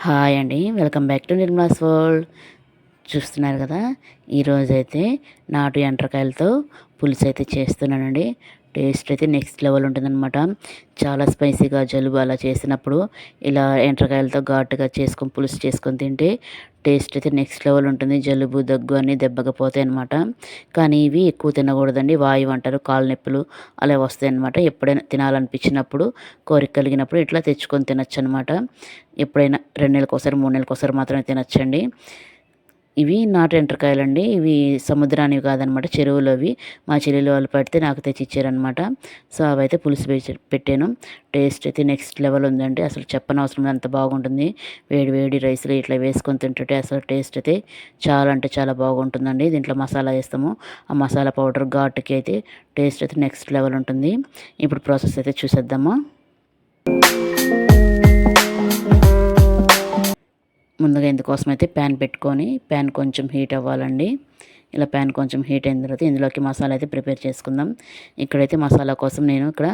Hi అండి. Welcome back to Nirmala's world. చూస్తున్నారు కదా, ఈరోజైతే నాటు ఎండ్రకాయలతో పులుసు అయితే చేస్తున్నానండి. టేస్ట్ అయితే నెక్స్ట్ లెవెల్ ఉంటుందన్నమాట. చాలా స్పైసీగా జలుబు అలా చేసినప్పుడు ఇలా ఎండ్రకాయలతో ఘాటుగా చేసుకొని పులుసు చేసుకొని తింటే టేస్ట్ అయితే నెక్స్ట్ లెవెల్ ఉంటుంది. జలుబు దగ్గు అన్నీ దెబ్బగా పోతాయి అన్నమాట. కానీ ఇవి ఎక్కువ తినకూడదండి. వాయువు అంటారు, కాళ్ళు నొప్పులు అలా వస్తాయి అన్నమాట. ఎప్పుడైనా తినాలనిపించినప్పుడు, కోరిక కలిగినప్పుడు ఇట్లా తెచ్చుకొని తినచ్చు అనమాట. ఎప్పుడైనా 2 నెలలకోసారి 3 నెలలకోసారి మాత్రమే తినచ్చండి. ఇవి నాటు ఎండ్రకాయలండి. ఇవి సముద్రానివి కాదనమాట, చెరువులోవి. మా చెల్లెలు వాళ్ళు పెడితే నాకు తెచ్చి ఇచ్చారనమాట. సో అవైతే పులుసు పెట్టాను. టేస్ట్ అయితే నెక్స్ట్ లెవెల్ ఉందండి. అసలు చెప్పనవసరం లేదు, అంత బాగుంటుంది. వేడి వేడి రైస్లో ఇట్లా వేసుకొని తింటుంటే అసలు టేస్ట్ అయితే చాలా అంటే చాలా బాగుంటుందండి. దీంట్లో మసాలా వేస్తాము. ఆ మసాలా పౌడర్ ఘాటుకి అయితే టేస్ట్ అయితే నెక్స్ట్ లెవెల్ ఉంటుంది. ఇప్పుడు ప్రాసెస్ అయితే చూసేద్దాము. ముందుగా ఇందుకోసం అయితే ప్యాన్ పెట్టుకొని, ప్యాన్ కొంచెం హీట్ అవ్వాలండి. ఇలా ప్యాన్ కొంచెం హీట్ అయిన తర్వాత ఇందులోకి మసాలా అయితే ప్రిపేర్ చేసుకుందాం. ఇక్కడైతే మసాలా కోసం నేను ఇక్కడ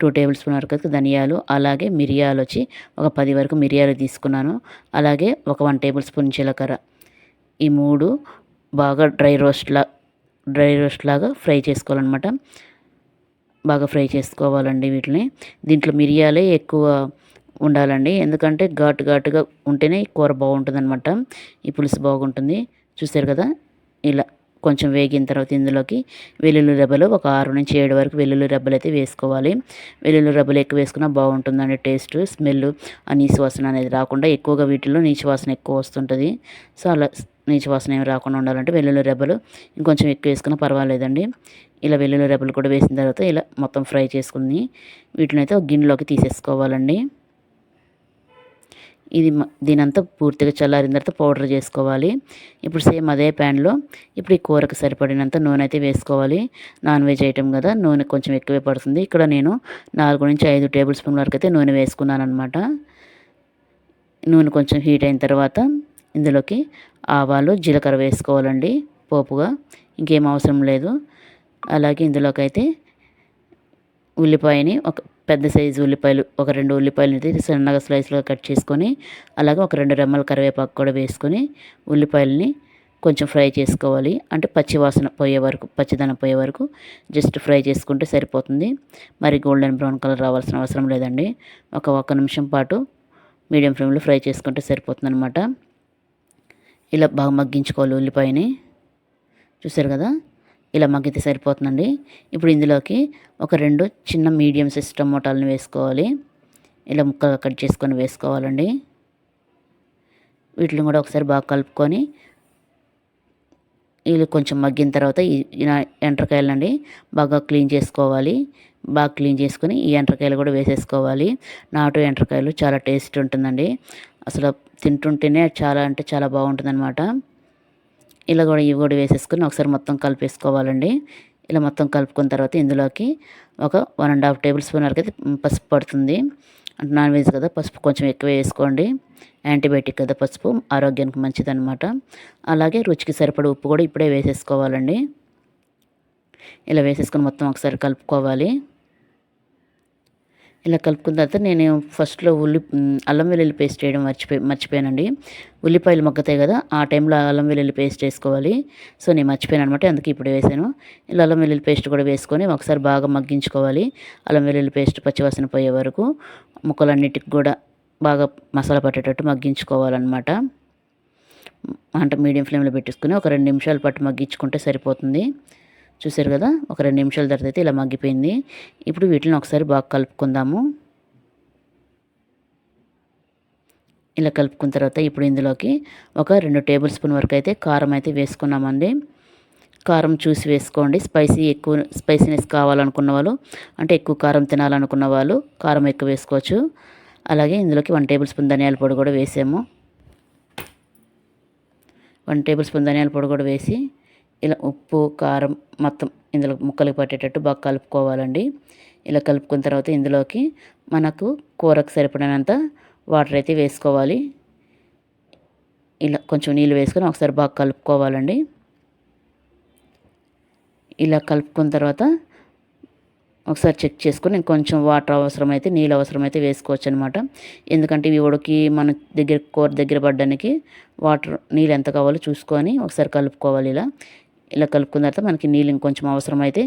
2 టేబుల్ స్పూన్ వరకు ధనియాలు, అలాగే మిరియాలు వచ్చి ఒక 10 వరకు మిరియాలు తీసుకున్నాను. అలాగే ఒక 1 టేబుల్ స్పూన్ జీలకర్ర. ఈ 3 బాగా డ్రై రోస్ట్ లాగా ఫ్రై చేసుకోవాలన్నమాట. బాగా ఫ్రై చేసుకోవాలండి వీటిని. దీంట్లో మిరియాలే ఎక్కువ ఉండాలండి, ఎందుకంటే ఘాటుగా ఉంటేనే కూర బాగుంటుందన్నమాట. ఈ పులుసు బాగుంటుంది. చూసారు కదా, ఇలా కొంచెం వేగిన తర్వాత ఇందులోకి వెల్లుల్లి రెబ్బలు ఒక 6 నుంచి 7 వరకు వెల్లుల్లి రెబ్బలు అయితే వేసుకోవాలి. వెల్లుల్లి రెబ్బలు ఎక్కువ వేసుకున్నా బాగుంటుందండి. టేస్ట్, స్మెల్, ఆ నీసు వాసన అనేది రాకుండా, ఎక్కువగా వీటిల్లో నీచు వాసన ఎక్కువ వస్తుంటుంది. సో అలా నీచు వాసన ఏమి రాకుండా ఉండాలంటే వెల్లుల్లి రెబ్బలు ఇంకొంచెం ఎక్కువ వేసుకున్నా పర్వాలేదండి. ఇలా వెల్లుల్లి రెబ్బలు కూడా వేసిన తర్వాత ఇలా మొత్తం ఫ్రై చేసుకుని వీటిని అయితే ఒక గిన్నెలోకి తీసేసుకోవాలండి. ఇది దీనంతా పూర్తిగా చల్లారిన తర్వాత పౌడర్ చేసుకోవాలి. ఇప్పుడు సేమ్ అదే ప్యాన్లో ఇప్పుడు ఈ కూరకు సరిపడినంత నూనె అయితే వేసుకోవాలి. నాన్ వెజ్ ఐటెం కదా, నూనె కొంచెం ఎక్కువే పడుతుంది. ఇక్కడ నేను 4 నుంచి 5 టేబుల్ స్పూన్ల వరకు అయితే నూనె వేసుకున్నాను అనమాట. నూనె కొంచెం హీట్ అయిన తర్వాత ఇందులోకి ఆవాలు, జీలకర్ర వేసుకోవాలండి పోపుగా. ఇంకేం అవసరం లేదు. అలాగే ఇందులోకి అయితే ఉల్లిపాయని, ఒక పెద్ద సైజు ఉల్లిపాయలు ఒక 2 ఉల్లిపాయలు తీసి సన్నగా స్లైస్లుగా కట్ చేసుకొని, అలాగే ఒక 2 రెమ్మల కరివేపాకు కూడా వేసుకొని ఉల్లిపాయలని కొంచెం ఫ్రై చేసుకోవాలి. అంటే పచ్చిదనం పోయే వరకు జస్ట్ ఫ్రై చేసుకుంటే సరిపోతుంది. మరి గోల్డెన్ బ్రౌన్ కలర్ రావాల్సిన అవసరం లేదండి. ఒక నిమిషం పాటు మీడియం ఫ్లేమ్లో ఫ్రై చేసుకుంటే సరిపోతుంది అనమాట. ఇలా బాగా మగ్గించుకోవాలి ఉల్లిపాయని. చూసారు కదా, ఇలా మగ్గితే సరిపోతుందండి. ఇప్పుడు ఇందులోకి ఒక 2 చిన్న మీడియం సైజ్ టమోటాలను వేసుకోవాలి. ఇలా ముక్కలుగా కట్ చేసుకొని వేసుకోవాలండి. వీటిని కూడా ఒకసారి బాగా కలుపుకొని ఇవి కొంచెం మగ్గిన తర్వాత ఈ ఎండ్రకాయలండి బాగా క్లీన్ చేసుకోవాలి. బాగా క్లీన్ చేసుకొని ఈ ఎండ్రకాయలు కూడా వేసేసుకోవాలి. నాటు ఎండ్రకాయలు చాలా టేస్ట్ ఉంటుందండి. అసలు తింటుంటేనే చాలా అంటే చాలా బాగుంటుందన్నమాట. ఇలా కూడా ఇవి కూడా వేసేసుకొని ఒకసారి మొత్తం కలిపేసుకోవాలండి. ఇలా మొత్తం కలుపుకున్న తర్వాత ఇందులోకి ఒక 1.5 టేబుల్ స్పూన్ వరకు అయితే పసుపు పడుతుంది. అంటే నాన్ వెజ్ కదా, పసుపు కొంచెం ఎక్కువ వేసుకోండి. యాంటీబయాటిక్ కదా పసుపు, ఆరోగ్యానికి మంచిదన్నమాట. అలాగే రుచికి సరిపడ ఉప్పు కూడా ఇప్పుడే వేసేసుకోవాలండి. ఇలా వేసేసుకొని మొత్తం ఒకసారి కలుపుకోవాలి. ఇలా కలుపుకున్న తర్వాత నేను ఫస్ట్లో అల్లం వెల్లుల్లి పేస్ట్ వేయడం మర్చిపోయానండి. ఉల్లిపాయలు మగ్గుతాయి కదా, ఆ టైంలో అల్లం వెల్లుల్లి పేస్ట్ వేసుకోవాలి. సో నేను మర్చిపోయాను అనమాట, అందుకే ఇప్పుడు వేసాను. ఇలా అల్లం వెల్లుల్లి పేస్ట్ కూడా వేసుకొని ఒకసారి బాగా మగ్గించుకోవాలి. అల్లం వెల్లుల్లి పేస్ట్ పచ్చివాసన పోయే వరకు ముక్కలన్నిటికి కూడా బాగా మసాలా పట్టేటట్టు మగ్గించుకోవాలన్నమాట. అంటే మీడియం ఫ్లేమ్లో పెట్టేసుకొని ఒక 2 నిమిషాల పాటు మగ్గించుకుంటే సరిపోతుంది. చూసారు కదా, ఒక 2 నిమిషాల తర్వాత అయితే ఇలా మగ్గిపోయింది. ఇప్పుడు వీటిని ఒకసారి బాగా కలుపుకుందాము. ఇలా కలుపుకున్న తర్వాత ఇప్పుడు ఇందులోకి ఒక 2 టేబుల్ స్పూన్ వరకు అయితే కారం అయితే వేసుకున్నామండి. కారం చూసి వేసుకోండి. స్పైసీనెస్ కావాలనుకున్న వాళ్ళు, అంటే ఎక్కువ కారం తినాలనుకున్న వాళ్ళు కారం ఎక్కువ వేసుకోవచ్చు. అలాగే ఇందులోకి 1 టేబుల్ స్పూన్ ధనియాల పొడి కూడా వేసాము. 1 టేబుల్ స్పూన్ ధనియాల పొడి కూడా వేసి ఇలా ఉప్పు, కారం మొత్తం ఇందులో ముక్కలకు పట్టేటట్టు బాగా కలుపుకోవాలండి. ఇలా కలుపుకున్న తర్వాత ఇందులోకి మనకు కూరకు సరిపడినంత వాటర్ అయితే వేసుకోవాలి. ఇలా కొంచెం నీళ్ళు వేసుకొని ఒకసారి బాగా కలుపుకోవాలండి. ఇలా కలుపుకున్న తర్వాత ఒకసారి చెక్ చేసుకొని ఇంకొంచెం వాటర్ అవసరమైతే నీళ్ళు అవసరమైతే వేసుకోవచ్చు అనమాట. ఎందుకంటే ఇవి ఉడికి మన దగ్గర కూర దగ్గర పడడానికి వాటర్ నీళ్ళు ఎంత కావాలో చూసుకొని ఒకసారి కలుపుకోవాలి. ఇలా కలుపుకున్న తర్వాత మనకి నీళ్ళు ఇంకొంచెం అవసరమైతే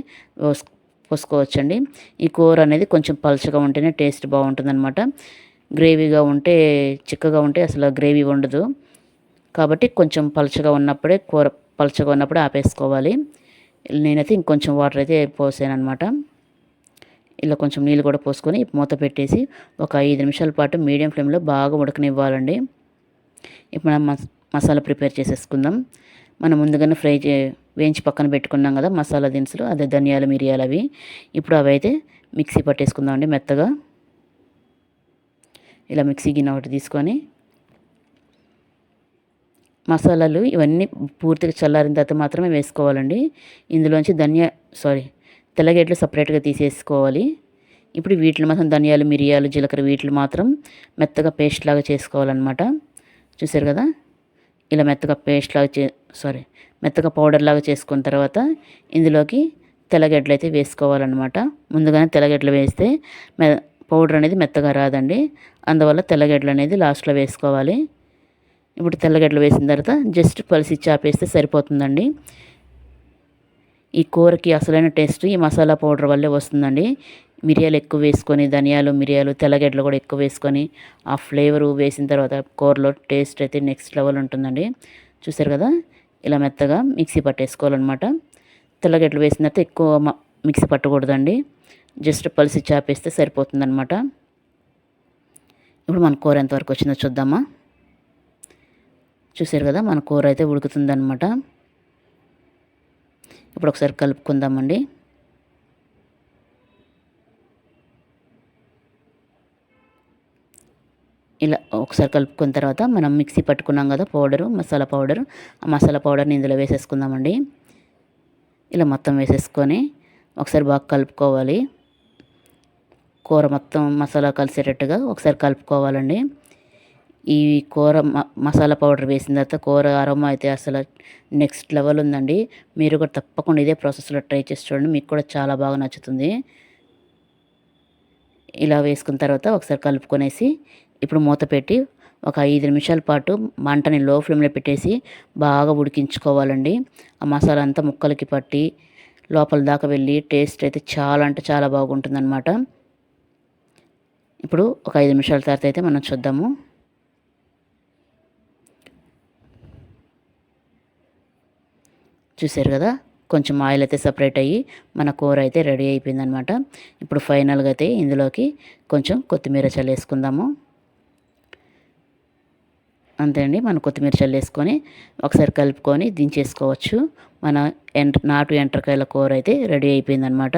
పోసుకోవచ్చండి. ఈ కూర అనేది కొంచెం పలుచగా ఉంటేనే టేస్ట్ బాగుంటుందన్నమాట. గ్రేవీగా ఉంటే చిక్కగా ఉంటే అసలు గ్రేవీ ఉండదు. కాబట్టి కొంచెం పలుచగా ఉన్నప్పుడే కూర పలుచగా ఉన్నప్పుడే ఆపేసుకోవాలి. నేనైతే ఇంకొంచెం వాటర్ అయితే పోసాను అనమాట. ఇలా కొంచెం నీళ్ళు కూడా పోసుకొని మూత పెట్టేసి ఒక 5 నిమిషాల పాటు మీడియం ఫ్లేమ్లో బాగా ఉడకనివ్వాలండి. ఇప్పుడు మనం మసాలా ప్రిపేర్ చేసేసుకుందాం. మనం ముందుగానే వేయించి పక్కన పెట్టుకున్నాం కదా మసాలా దినుసులు, అదే ధనియాలు మిరియాలు అవి. ఇప్పుడు అవి అయితే మిక్సీ పట్టేసుకుందాం అండి మెత్తగా. ఇలా మిక్సీ గిన్నె ఒకటి తీసుకొని మసాలాలు ఇవన్నీ పూర్తిగా చల్లారిన తర్వాత మాత్రమే వేసుకోవాలండి. ఇందులోంచి తెల్లగడ్డలు సపరేట్గా తీసేసుకోవాలి. ఇప్పుడు వీటిని మాత్రం ధనియాలు మిరియాలు జీలకర్ర వీటిని మాత్రం మెత్తగా పేస్ట్ లాగా చేసుకోవాలన్నమాట. చూసారు కదా, ఇలా మెత్తగా మెత్తగా పౌడర్ లాగా చేసుకున్న తర్వాత ఇందులోకి తెల్లగడ్డలు అయితే వేసుకోవాలన్నమాట. ముందుగానే తెల్లగడ్డలు వేస్తే పౌడర్ అనేది మెత్తగా రాదండి. అందువల్ల తెల్లగడ్డలు అనేది లాస్ట్లో వేసుకోవాలి. ఇప్పుడు తెల్లగడ్డలు వేసిన తర్వాత జస్ట్ పలిసి చాపేస్తే సరిపోతుందండి. ఈ కూరకి అసలైన టేస్ట్ ఈ మసాలా పౌడర్ వల్లే వస్తుందండి. మిరియాలు ఎక్కువ వేసుకొని మిరియాలు తెల్లగడ్డలు కూడా ఎక్కువ వేసుకొని ఆ ఫ్లేవరు వేసిన తర్వాత కూరలో టేస్ట్ అయితే నెక్స్ట్ లెవెల్ ఉంటుందండి. చూసారు కదా, ఇలా మెత్తగా మిక్సీ పట్టేసుకోవాలన్నమాట. తెల్లగడ్డలు వేసిన తర్వాత ఎక్కువ మిక్సీ పట్టకూడదండి. జస్ట్ పలిసి చాపేస్తే సరిపోతుందన్నమాట. ఇప్పుడు మన కూర ఎంతవరకు వచ్చిందో చూద్దామా. చూసారు కదా, మన కూర అయితే ఉడుకుతుందన్నమాట. ఇప్పుడు ఒకసారి కలుపుకుందామండి. ఇలా ఒకసారి కలుపుకున్న తర్వాత మనం మిక్సీ పట్టుకున్నాం కదా మసాలా పౌడరు, ఆ మసాలా పౌడర్ని ఇందులో వేసేసుకుందామండి. ఇలా మొత్తం వేసేసుకొని ఒకసారి బాగా కలుపుకోవాలి. కూర మొత్తం మసాలా కలిసేటట్టుగా ఒకసారి కలుపుకోవాలండి. ఈ కూర మసాలా పౌడర్ వేసిన తర్వాత కూర అరోమా అయితే అసలు నెక్స్ట్ లెవెల్ ఉందండి. మీరు కూడా తప్పకుండా ఇదే ప్రాసెస్లో ట్రై చేసి చూడండి, మీకు కూడా చాలా బాగా నచ్చుతుంది. ఇలా వేసుకున్న తర్వాత ఒకసారి కలుపుకొనేసి ఇప్పుడు మూత పెట్టి ఒక 5 నిమిషాల పాటు మంటని లో ఫ్లేమ్లో పెట్టేసి బాగా ఉడికించుకోవాలండి. ఆ మసాలా అంతా ముక్కలకి పట్టి లోపల దాకా వెళ్ళి టేస్ట్ అయితే చాలా అంటే చాలా బాగుంటుందన్నమాట. ఇప్పుడు ఒక 5 నిమిషాల తర్వాత అయితే మనం చూద్దాము. చూసారు కదా, కొంచెం ఆయిల్ అయితే సపరేట్ అయ్యి మన కూర అయితే రెడీ అయిపోయిందనమాట. ఇప్పుడు ఫైనల్గా అయితే ఇందులోకి కొంచెం కొత్తిమీర చల్లేసుకుందాము. అంతే అండి, మన కొత్తిమీర చల్లేసుకొని ఒకసారి కలుపుకొని దించేసుకోవచ్చు. మన నాటు ఎండ్రకాయల కూర అయితే రెడీ అయిపోయిందనమాట.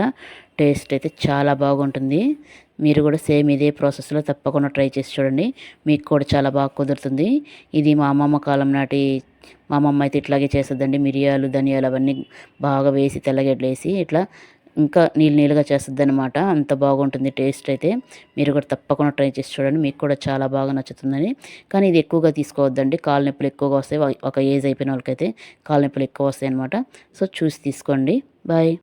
టేస్ట్ అయితే చాలా బాగుంటుంది. మీరు కూడా సేమ్ ఇదే ప్రాసెస్లో తప్పకుండా ట్రై చేసి చూడండి, మీకు కూడా చాలా బాగా కుదురుతుంది. ఇది మా అమ్మమ్మ కాలం నాటి మా అమ్మమ్మ అయితే ఇట్లాగే చేస్తుందండి. మిరియాలు ధనియాలు అవన్నీ బాగా వేసి తెల్లగడ్డలు వేసి ఇట్లా ఇంకా నీళ్ళుగా చేస్తుంది అనమాట. అంత బాగుంటుంది టేస్ట్ అయితే. మీరు కూడా తప్పకుండా ట్రై చేసి చూడండి, మీకు కూడా చాలా బాగా నచ్చుతుందని. కానీ ఇది ఎక్కువగా తీసుకోవద్దండి, కాళ్ళ నొప్పులు ఎక్కువగా వస్తాయి. ఒక ఏజ్ అయిపోయిన వాళ్ళకైతే కాళ్ళ నొప్పులు ఎక్కువ వస్తాయి అనమాట. సో చూసి తీసుకోండి. బాయ్.